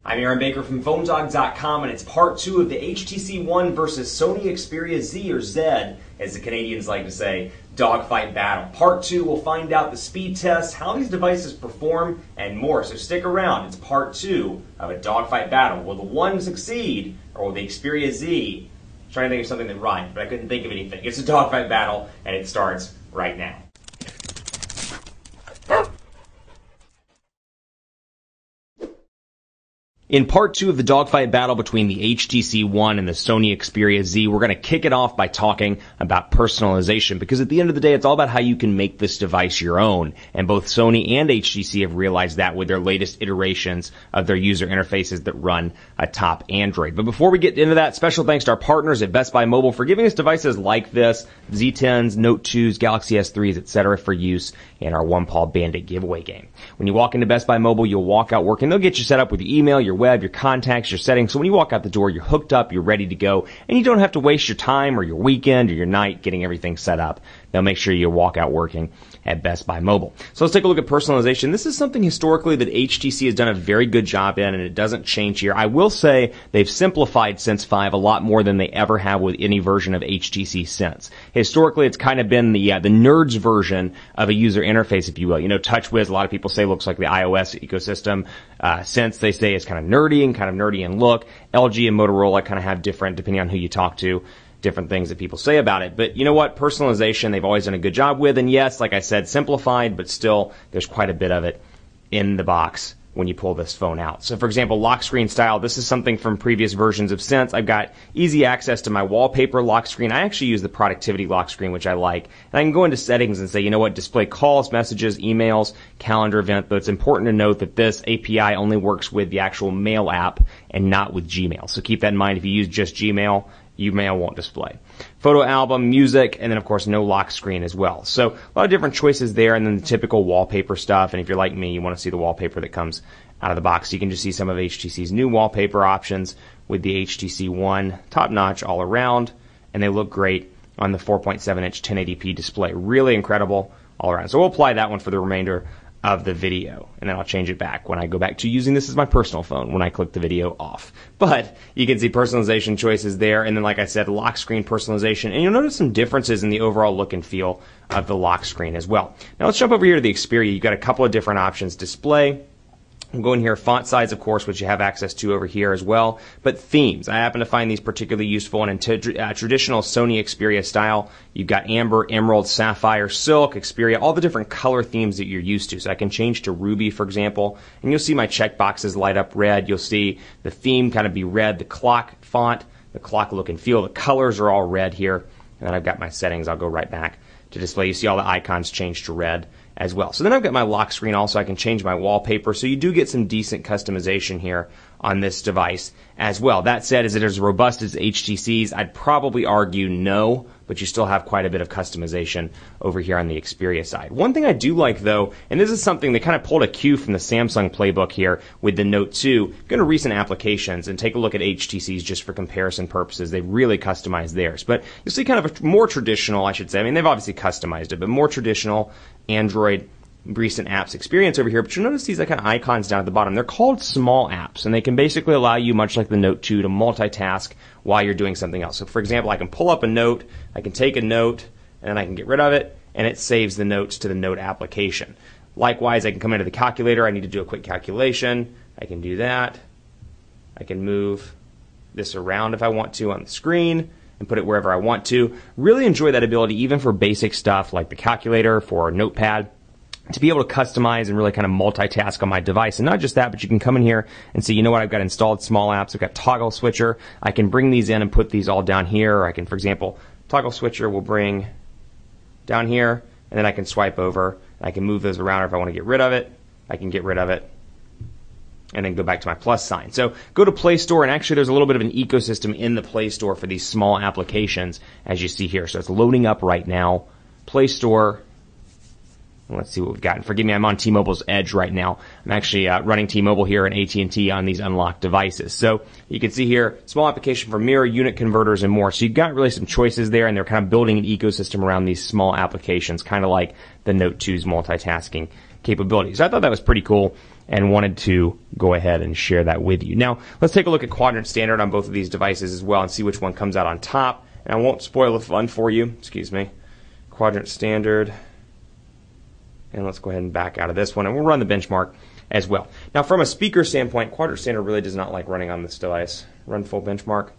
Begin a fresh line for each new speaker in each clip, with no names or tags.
I'm Aaron Baker from PhoneDog.com, and it's part 2 of the HTC One versus Sony Xperia Z, or Z, as the Canadians like to say, dogfight battle. Part 2 will find out the speed test, how these devices perform, and more. So stick around. It's part 2 of a dogfight battle. Will the One succeed, or will the Xperia Z? I'm trying to think of something that rhymed, but I couldn't think of anything. It's a dogfight battle, and it starts right now. In part 2 of the dogfight battle between the HTC One and the Sony Xperia Z, we're going to kick it off by talking about personalization, because at the end of the day, it's all about how you can make this device your own. And both Sony and HTC have realized that with their latest iterations of their user interfaces that run atop Android. But before we get into that, special thanks to our partners at Best Buy Mobile for giving us devices like this, Z10s, Note 2s, Galaxy S3s, etc. for use in our One Paw Bandit giveaway game. When you walk into Best Buy Mobile, you'll walk out working. They'll get you set up with your email, your web, your contacts, your settings. So when you walk out the door, you're hooked up, you're ready to go, and you don't have to waste your time or your weekend or your night getting everything set up. They'll make sure you walk out working at Best Buy Mobile. So let's take a look at personalization. This is something historically that HTC has done a very good job in, and it doesn't change here. I will say they've simplified Sense 5 a lot more than they ever have with any version of HTC since. Historically, it's kind of been the nerds version of a user interface, if you will. You know, TouchWiz, a lot of people say looks like the iOS ecosystem. Sense, they say, is kind of nerdy in look. LG and Motorola kind of have different, depending on who you talk to, different things that people say about it. But you know what? Personalization, they've always done a good job with. And yes, like I said, simplified, but still, there's quite a bit of it in the box when you pull this phone out. So for example, lock screen style, this is something from previous versions of Sense. I've got easy access to my wallpaper lock screen. I actually use the productivity lock screen, which I like. And I can go into settings and say, you know what, display calls, messages, emails, calendar event. But it's important to note that this API only works with the actual Mail app and not with Gmail. So keep that in mind. If you use just Gmail, Mail won't display. Photo album, music, and then of course no lock screen as well. So a lot of different choices there, and then the typical wallpaper stuff. And if you're like me, you want to see the wallpaper that comes out of the box. You can just see some of HTC's new wallpaper options with the HTC One, top notch all around, and they look great on the 4.7-inch 1080p display. Really incredible all around. So we'll apply that one for the remainder of the video, and then I'll change it back when I go back to using this as my personal phone when I click the video off. But you can see personalization choices there, and then like I said, lock screen personalization, and you'll notice some differences in the overall look and feel of the lock screen as well. Now let's jump over here to the Xperia. You've got a couple of different options. Display, I'm going here, font size, of course, which you have access to over here as well. But themes, I happen to find these particularly useful. And in traditional Sony Xperia style, you've got amber, emerald, sapphire, silk, Xperia, all the different color themes that you're used to. So I can change to ruby, for example, and you'll see my checkboxes light up red. You'll see the theme kind of be red, the clock font, the clock look and feel. The colors are all red here. And then I've got my settings. I'll go right back to display. You see all the icons change to red as well. So then I've got my lock screen also. I can change my wallpaper. So you do get some decent customization here on this device as well. That said, is it as robust as HTC's? I'd probably argue no, but you still have quite a bit of customization over here on the Xperia side. One thing I do like though, and this is something they kind of pulled a cue from the Samsung playbook here with the Note 2, go to recent applications and take a look at HTC's just for comparison purposes. They really customized theirs. But you'll see kind of a more traditional, I should say, I mean, they've obviously customized it, but more traditional Android recent apps experience over here. But you'll notice these kind of icons down at the bottom. They're called small apps, and they can basically allow you, much like the Note 2, to multitask while you're doing something else. So for example, I can pull up a note, I can take a note, and then I can get rid of it, and it saves the notes to the note application. Likewise, I can come into the calculator. I need to do a quick calculation. I can do that. I can move this around if I want to on the screen and put it wherever I want to. Really enjoy that ability even for basic stuff like the calculator, for Notepad, to be able to customize and really kind of multitask on my device. And not just that, but you can come in here and see, you know what, I've got installed small apps. I've got toggle switcher. I can bring these in and put these all down here. Or I can, for example, toggle switcher will bring down here, and then I can swipe over. I can move those around, or if I want to get rid of it, I can get rid of it, and then go back to my plus sign. So go to Play Store, and actually there's a little bit of an ecosystem in the Play Store for these small applications, as you see here. So it's loading up right now. Play Store. Let's see what we've got. And forgive me, I'm on T-Mobile's Edge right now. I'm actually running T-Mobile here and AT&T on these unlocked devices. So you can see here, small application for mirror, unit converters, and more. So you've got really some choices there, and they're kind of building an ecosystem around these small applications, kind of like the Note 2's multitasking capabilities. So I thought that was pretty cool. and wanted to go ahead and share that with you. Now, let's take a look at quadrant standard on both of these devices as well and see which one comes out on top. And I won't spoil the fun for you. Excuse me. Quadrant standard. And let's go ahead and back out of this one, and we'll run the benchmark as well. Now, from a speaker standpoint, quadrant standard really does not like running on this device. Run full benchmark.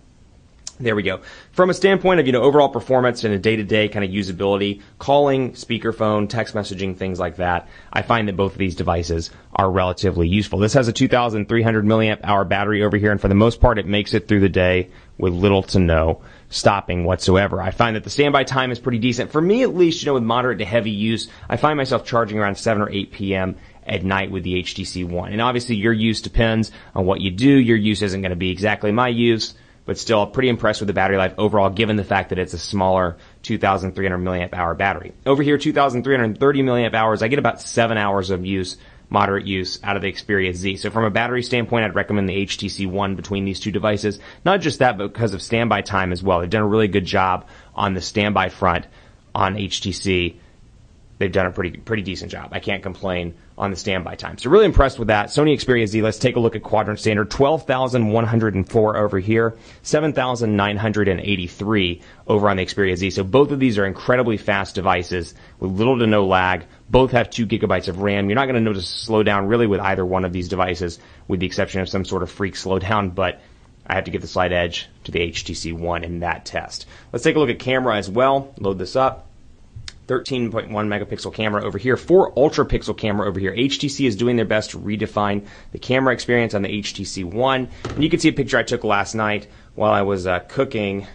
There we go. From a standpoint of, overall performance and a day-to-day kind of usability, calling, speakerphone, text messaging, things like that, I find that both of these devices are relatively useful. This has a 2,300 milliamp hour battery over here, and for the most part, it makes it through the day with little to no stopping whatsoever. I find that the standby time is pretty decent. For me, at least, with moderate to heavy use, I find myself charging around 7 or 8 p.m. at night with the HTC One. And obviously, your use depends on what you do. Your use isn't going to be exactly my use, but still pretty impressed with the battery life overall, given the fact that it's a smaller 2,300 milliamp hour battery. Over here, 2,330 milliamp hours, I get about 7 hours of use, moderate use, out of the Xperia Z. So from a battery standpoint, I'd recommend the HTC One between these two devices. Not just that, but because of standby time as well. They've done a really good job on the standby front on HTC. They've done a pretty decent job. I can't complain on the standby time. So really impressed with that. Sony Xperia Z, let's take a look at quadrant standard. 12,104 over here, 7,983 over on the Xperia Z. So both of these are incredibly fast devices with little to no lag. Both have 2 gigabytes of RAM. You're not going to notice a slowdown really with either one of these devices, with the exception of some sort of freak slowdown, but I have to give the slight edge to the HTC One in that test. Let's take a look at camera as well. Load this up. 13.1 megapixel camera over here, 4 ultra pixel camera over here. HTC is doing their best to redefine the camera experience on the HTC One. And you can see a picture I took last night while I was cooking,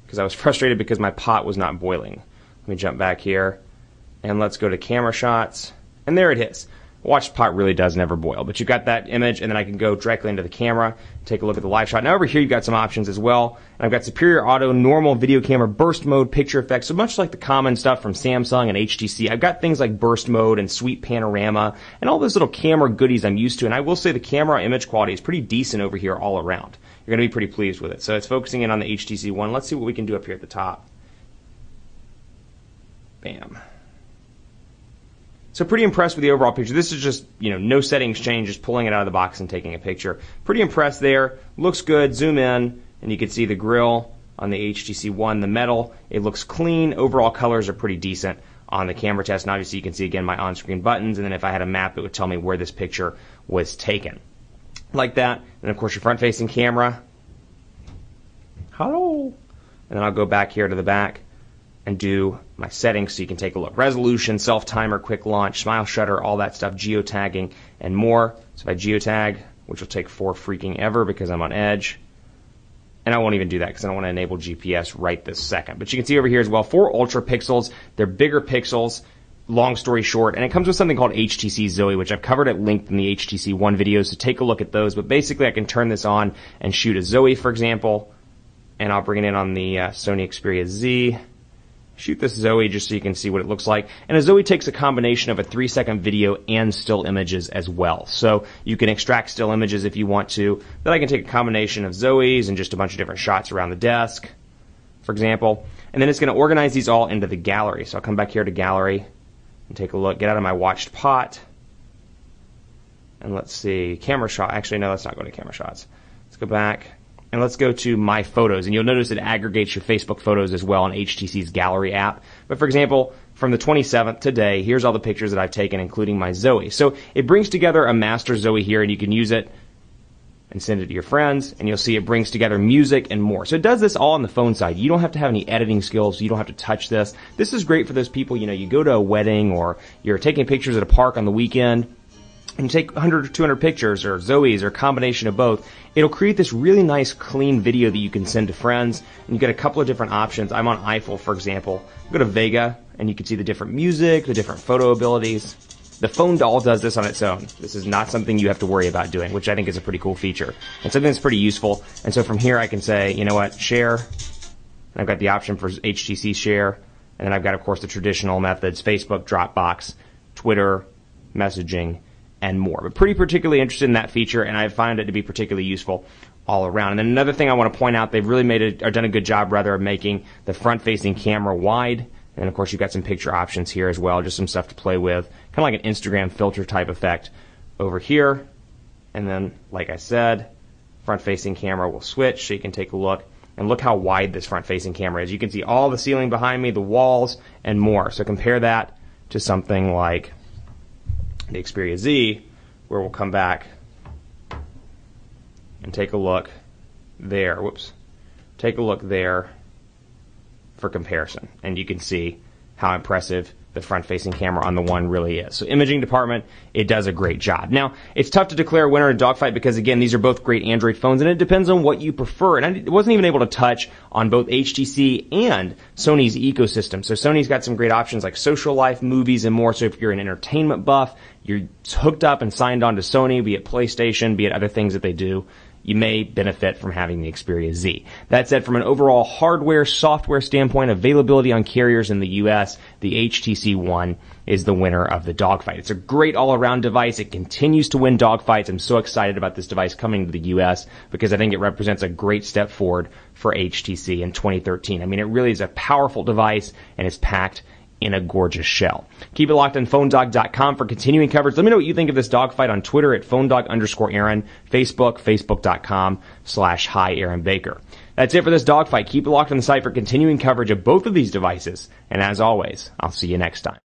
because I was frustrated because my pot was not boiling. Let me jump back here, and let's go to camera shots, and there it is. Watch, pot really does never boil, but you've got that image, and then I can go directly into the camera, take a look at the live shot. Now over here you've got some options as well, and I've got superior auto, normal video camera, burst mode, picture effects, so much like the common stuff from Samsung and HTC. I've got things like burst mode and sweep panorama, and all those little camera goodies I'm used to, and I will say the camera image quality is pretty decent over here all around. You're going to be pretty pleased with it. So it's focusing in on the HTC One. Let's see what we can do up here at the top. Bam. So pretty impressed with the overall picture. This is just, no settings change, just pulling it out of the box and taking a picture. Pretty impressed there. Looks good. Zoom in, and you can see the grill on the HTC One, the metal. It looks clean. Overall colors are pretty decent on the camera test. And obviously you can see, again, my on-screen buttons. And then if I had a map, it would tell me where this picture was taken. Like that. And, of course, your front-facing camera. Hello. And then I'll go back here to the back and do my settings so you can take a look. Resolution, self-timer, quick launch, smile shutter, all that stuff, geotagging, and more. So if I geotag, which will take 4 freaking ever because I'm on edge, and I won't even do that because I don't want to enable GPS right this second. But you can see over here as well, 4 ultra pixels. They're bigger pixels, long story short, and it comes with something called HTC Zoe, which I've covered at length in the HTC One videos, so take a look at those. But basically I can turn this on and shoot a Zoe, for example, and I'll bring it in on the Sony Xperia Z. Shoot this Zoe just so you can see what it looks like. And a Zoe takes a combination of a 3-second video and still images as well. So you can extract still images if you want to. Then I can take a combination of Zoes and just a bunch of different shots around the desk, for example. And then it's going to organize these all into the gallery. So I'll come back here to gallery and take a look. Get out of my watched pot. And let's see. Camera shot. Actually, no, let's not go to camera shots. Let's go back. And let's go to My Photos, and you'll notice it aggregates your Facebook photos as well on HTC's Gallery app. But for example, from the 27th today, here's all the pictures that I've taken, including my Zoe. So it brings together a master Zoe here, and you can use it and send it to your friends, and you'll see it brings together music and more. So it does this all on the phone side. You don't have to have any editing skills. You don't have to touch this. This is great for those people, you go to a wedding or you're taking pictures at a park on the weekend, and you take 100 or 200 pictures or Zoes or a combination of both. It'll create this really nice clean video that you can send to friends, and you get a couple of different options. I'm on Eiffel, for example. Go to Vega, and you can see the different music, the different photo abilities. The phone doll does this on its own. This is not something you have to worry about doing, which I think is a pretty cool feature and something that's pretty useful. And so from here I can say, you know what, share, and I've got the option for HTC share, and then I've got, of course, the traditional methods, Facebook, Dropbox, Twitter, messaging, and more. But pretty particularly interested in that feature, and I find it to be particularly useful all around. And then another thing I want to point out, they've really done a good job, rather, of making the front-facing camera wide. And of course, you've got some picture options here as well, just some stuff to play with, kind of like an Instagram filter type effect over here. And then, like I said, front-facing camera will switch so you can take a look. And look how wide this front-facing camera is. You can see all the ceiling behind me, the walls, and more. So compare that to something like the Xperia Z, where we'll come back and take a look there. Whoops. Take a look there for comparison. And you can see how impressive the front-facing camera on the One really is. So imaging department, it does a great job. Now, it's tough to declare a winner in Dogfight because, again, these are both great Android phones, and it depends on what you prefer. And I wasn't even able to touch on both HTC and Sony's ecosystem. So Sony's got some great options like social life, movies, and more. So if you're an entertainment buff, you're hooked up and signed on to Sony, be it PlayStation, be it other things that they do, you may benefit from having the Xperia Z. That said, from an overall hardware, software standpoint, availability on carriers in the US, the HTC One is the winner of the Dogfight. It's a great all-around device. It continues to win dogfights. I'm so excited about this device coming to the US because I think it represents a great step forward for HTC in 2013. I mean, it really is a powerful device, and it's packed in a gorgeous shell. Keep it locked on PhoneDog.com for continuing coverage. Let me know what you think of this dogfight on Twitter at PhoneDog_Aaron, Facebook, Facebook.com/Hi Aaron Baker. That's it for this dogfight. Keep it locked on the site for continuing coverage of both of these devices. And as always, I'll see you next time.